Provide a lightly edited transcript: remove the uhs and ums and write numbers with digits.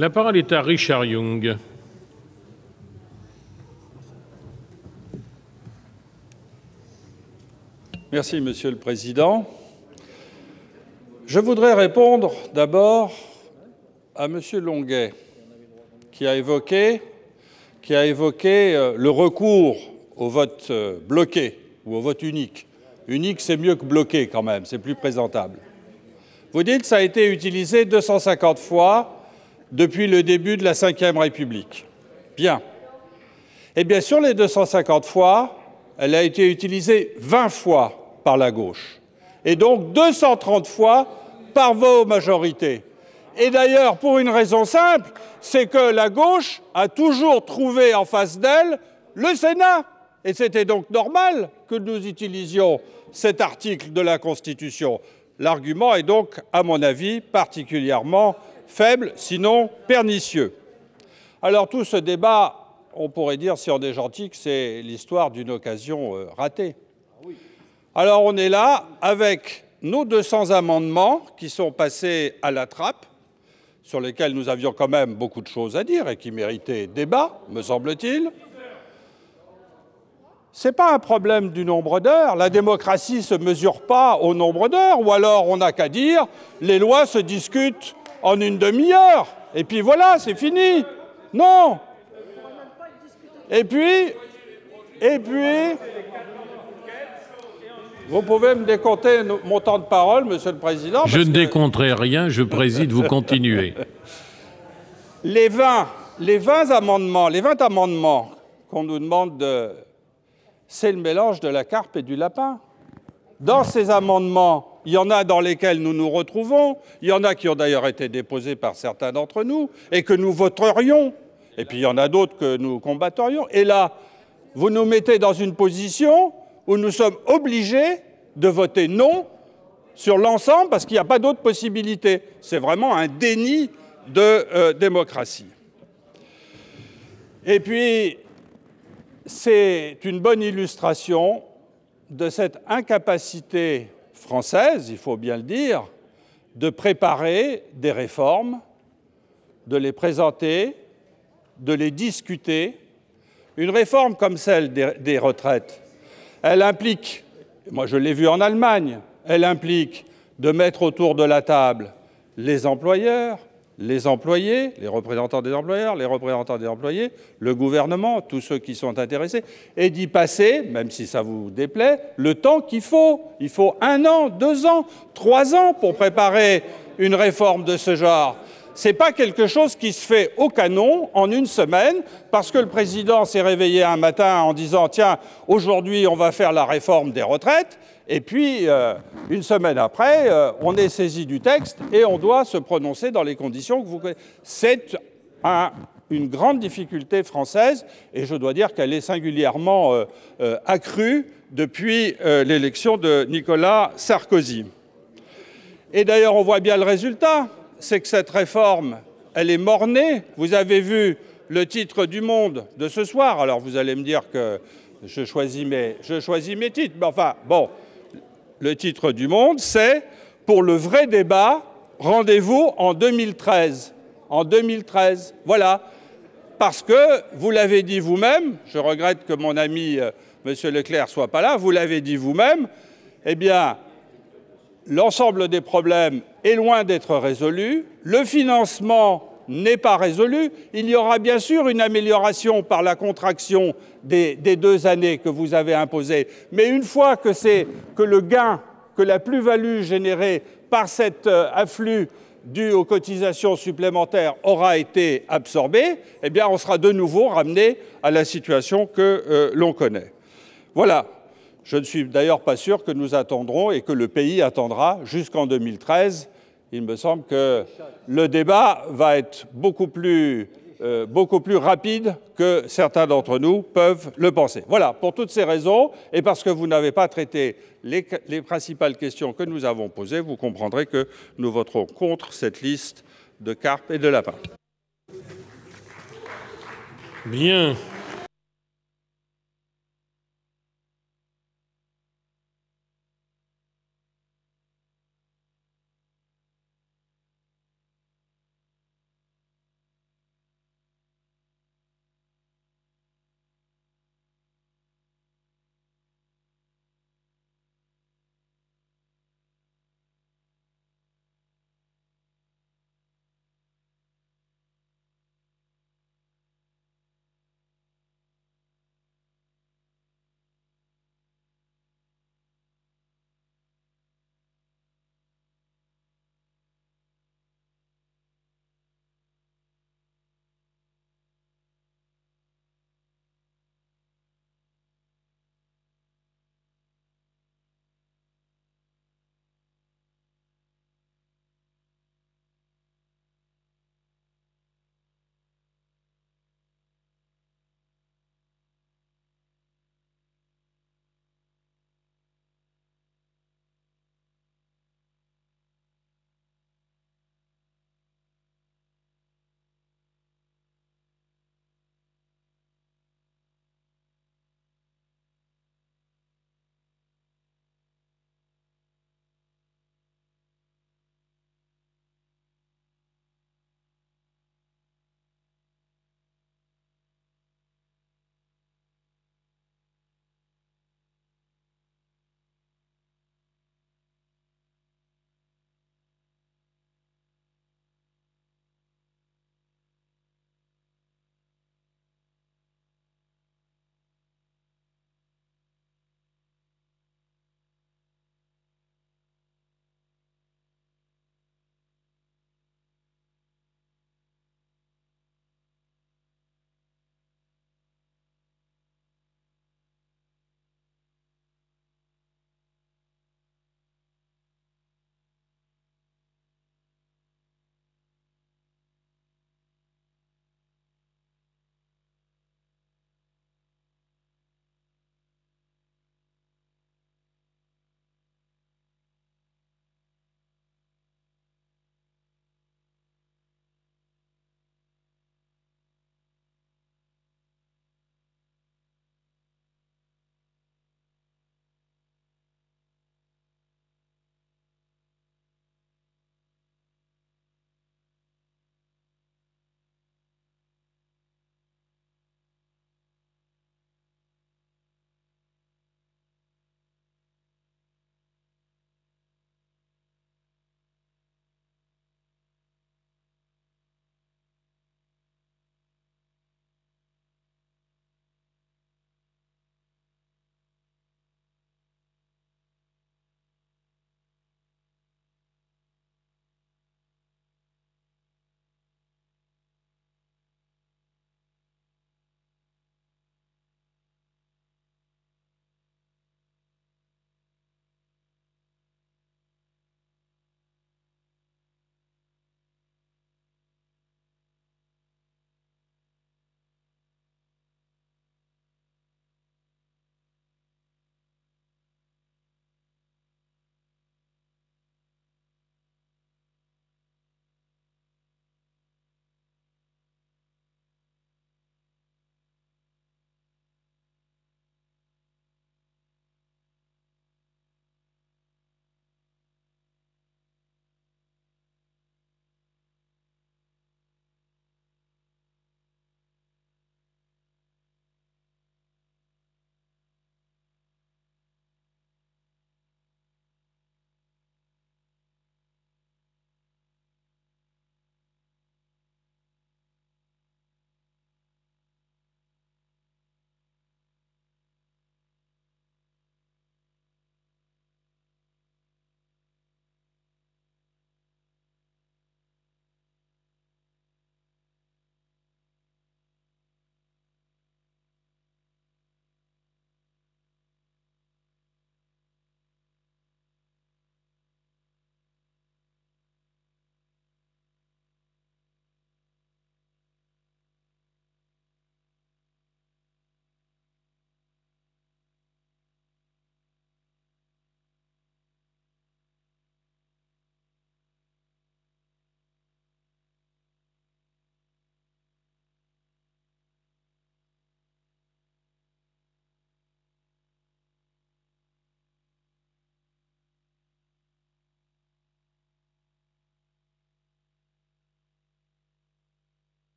La parole est à Richard Yung. Merci, Monsieur le Président. Je voudrais répondre d'abord à Monsieur Longuet, qui a évoqué le recours au vote bloqué ou au vote unique. Unique, c'est mieux que bloqué quand même, c'est plus présentable. Vous dites que ça a été utilisé 250 fois depuis le début de la Ve République. Bien. Eh bien, sur les 250 fois, elle a été utilisée 20 fois par la gauche, et donc 230 fois par vos majorités. Et d'ailleurs, pour une raison simple, c'est que la gauche a toujours trouvé en face d'elle le Sénat. Et c'était donc normal que nous utilisions cet article de la Constitution. L'argument est donc, à mon avis, particulièrement faible, sinon pernicieux. Alors tout ce débat, on pourrait dire, si on est gentil, que c'est l'histoire d'une occasion ratée. Alors on est là avec nos 200 amendements qui sont passés à la trappe, sur lesquels nous avions quand même beaucoup de choses à dire et qui méritaient débat, me semble-t-il. Ce n'est pas un problème du nombre d'heures. La démocratie ne se mesure pas au nombre d'heures, ou alors on n'a qu'à dire les lois se discutent en une demi-heure, et puis voilà, c'est fini. Non. Et puis, vous pouvez me décompter mon temps de parole, Monsieur le Président. Je ne décompterai rien, je préside, vous continuez. Les 20 amendements qu'on nous demande de... C'est le mélange de la carpe et du lapin. Dans ces amendements, il y en a dans lesquels nous nous retrouvons, il y en a qui ont d'ailleurs été déposés par certains d'entre nous et que nous voterions, et puis il y en a d'autres que nous combatterions. Et là, vous nous mettez dans une position où nous sommes obligés de voter non sur l'ensemble parce qu'il n'y a pas d'autre possibilité. C'est vraiment un déni de démocratie. Et puis, c'est une bonne illustration de cette incapacité française, il faut bien le dire, de préparer des réformes, de les présenter, de les discuter. Une réforme comme celle des retraites, elle implique, moi je l'ai vu en Allemagne, elle implique de mettre autour de la table les employeurs, les employés, les représentants des employeurs, les représentants des employés, le gouvernement, tous ceux qui sont intéressés, et d'y passer, même si ça vous déplaît, le temps qu'il faut. Il faut 1 an, 2 ans, 3 ans pour préparer une réforme de ce genre. Ce n'est pas quelque chose qui se fait au canon en une semaine, parce que le président s'est réveillé un matin en disant « Tiens, aujourd'hui, on va faire la réforme des retraites ». Et puis, une semaine après, on est saisi du texte et on doit se prononcer dans les conditions que vous connaissez. C'est une grande difficulté française et je dois dire qu'elle est singulièrement accrue depuis l'élection de Nicolas Sarkozy. Et d'ailleurs, on voit bien le résultat, c'est que cette réforme, elle est mort-née. Vous avez vu le titre du Monde de ce soir. Alors, vous allez me dire que je choisis mes titres, mais enfin, bon... Le titre du Monde, c'est « Pour le vrai débat, rendez-vous en 2013 ». En 2013, voilà. Parce que, vous l'avez dit vous-même, je regrette que mon ami M. Leclerc ne soit pas là, vous l'avez dit vous-même, eh bien, l'ensemble des problèmes est loin d'être résolu, le financement n'est pas résolu. Il y aura bien sûr une amélioration par la contraction des 2 années que vous avez imposées. Mais une fois que le gain, que la plus-value générée par cet afflux dû aux cotisations supplémentaires aura été absorbé, eh bien, on sera de nouveau ramené à la situation que l'on connaît. Voilà. Je ne suis d'ailleurs pas sûr que nous attendrons et que le pays attendra jusqu'en 2013. Il me semble que le débat va être beaucoup plus rapide que certains d'entre nous peuvent le penser. Voilà, pour toutes ces raisons, et parce que vous n'avez pas traité les principales questions que nous avons posées, vous comprendrez que nous voterons contre cette liste de carpes et de lapins. Bien.